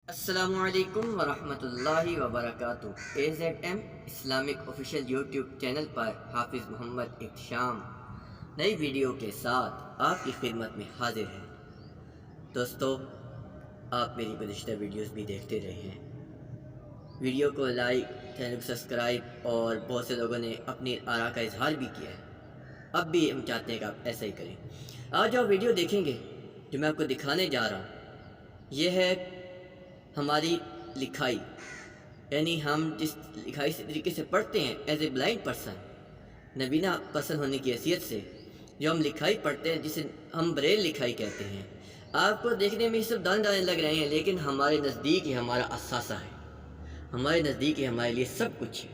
السلام علیکم ورحمۃ اللہ وبرکاتہ۔ AZM Islamic official YouTube channel پر حافظ محمد احتشام نئی ویڈیو کے ساتھ آپ کی خدمت میں حاضر ہے۔ دوستو، آپ میری گزشتہ ویڈیوز بھی دیکھتے رہے ہیں، ویڈیو کو لائک، چینل کو سبسکرائب اور بہت سے لوگوں نے اپنی آراء کا اظہار بھی کیا ہے۔ اب بھی ہم چاہتے ہیں کہ آپ ایسا ہی کریں۔ آج جو ویڈیو دیکھیں گے، جو میں آپ کو دکھانے جا رہا ہوں، یہ ہے ہماری لکھائی، یعنی ہم جس لکھائی سے طریقے سے پڑھتے ہیں ایز اے بلائنڈ پرسن، نابینا پرسن ہونے کی حیثیت سے جو ہم لکھائی پڑھتے ہیں، جسے ہم برین لکھائی کہتے ہیں۔ آپ کو دیکھنے میں یہ سب دانے لگ رہے ہیں، لیکن ہمارے نزدیک یہ ہمارا اثاثہ ہے، ہمارے نزدیک یہ ہمارے لیے سب کچھ ہے۔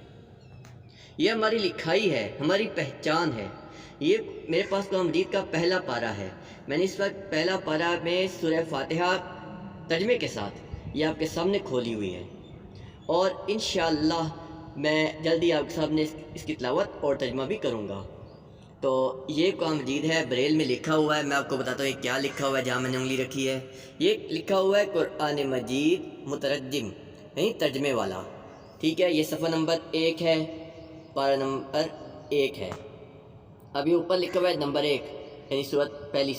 یہ ہماری لکھائی ہے، ہماری پہچان ہے۔ یہ میرے پاس قرآن مجید کا پہلا پارہ ہے۔ میں نے اس وقت پہلا پارہ میں سورۃ فاتحہ ترجمے کے ساتھ یہ آپ کے سامنے کھولی ہوئی ہے، اور انشاءاللہ میں جلدی آپ کے سامنے اس کی تلاوت اور ترجمہ بھی کروں گا۔ تو یہ قرآن مجید ہے، بریل میں لکھا ہوا ہے۔ میں آپ کو بتاتا ہوں یہ کیا لکھا ہوا ہے جہاں میں نے انگلی رکھی ہے۔ یہ لکھا ہوا ہے قرآن مجید مترجم، یعنی ترجمے والا، ٹھیک ہے۔ یہ صفحہ نمبر 1 ہے، پارہ نمبر 1 ہے۔ ابھی اوپر لکھا ہوا ہے نمبر 1، یعنی پہلی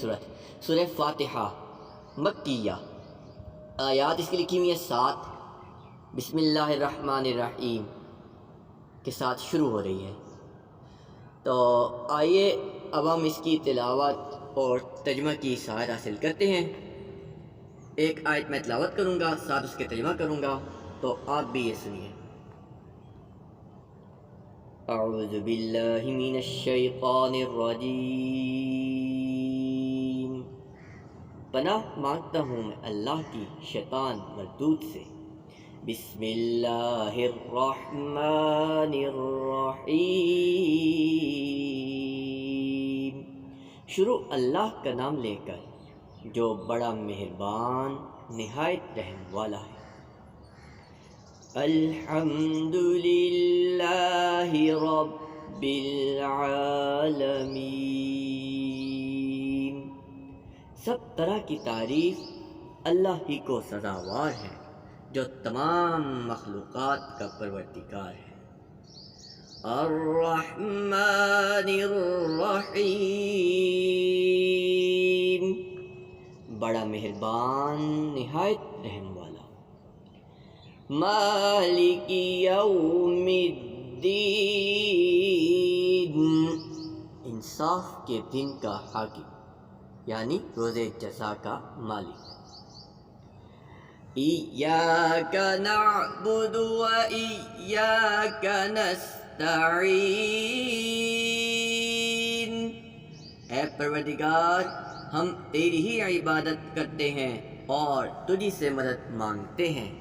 سورۃ فاتحہ مکیہ، آیات اس کی لکھی ہوئی ہیں 7، بسم اللہ الرحمن الرحیم کے ساتھ شروع ہو رہی ہے۔ تو آئیے اب ہم اس کی تلاوت اور ترجمہ کی سعادت حاصل کرتے ہیں۔ ایک آیت میں تلاوت کروں گا، ساتھ اس کے ترجمہ کروں گا، تو آپ بھی یہ سنیے۔ اعوذ باللہ من الشیطان الرجیم، پناہ مانگتا ہوں میں اللہ کی شیطان مردود سے۔ بسم اللہ الرحمن الرحیم، شروع اللہ کا نام لے کر جو بڑا مہربان نہایت رحم والا ہے۔ الحمد للہ رب العالمین، سب طرح کی تعریف اللہ ہی کو سزاوار ہے جو تمام مخلوقات کا پروردگار ہے۔ الرحمن الرحیم، بڑا مہربان نہایت رحم والا۔ مالک یوم الدین، انصاف کے دن کا حاکم، یعنی روز جزا کا مالک۔ ایاک نعبد و ایاک نستعین، اے پروردگار، ہم تیری ہی عبادت کرتے ہیں اور تجھی سے مدد مانگتے ہیں۔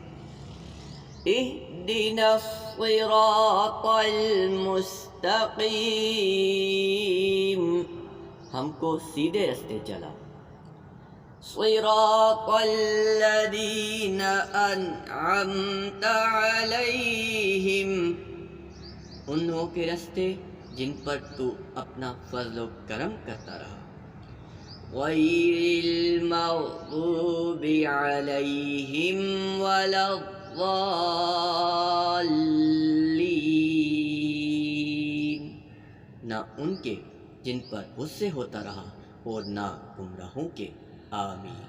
اہدنا الصراط المستقیم، ہم کو سیدھے رستے چلا۔ صراط الذین انعمت علیہم، ان لوگوں کے رستے جن پر تو اپنا فضل و کرم کرتا رہا۔ غیر المغضوب علیہم ولا الضالین، نہ ان کے جن پر غصے ہوتا رہا اور نہ گمراہوں کے۔ آمین۔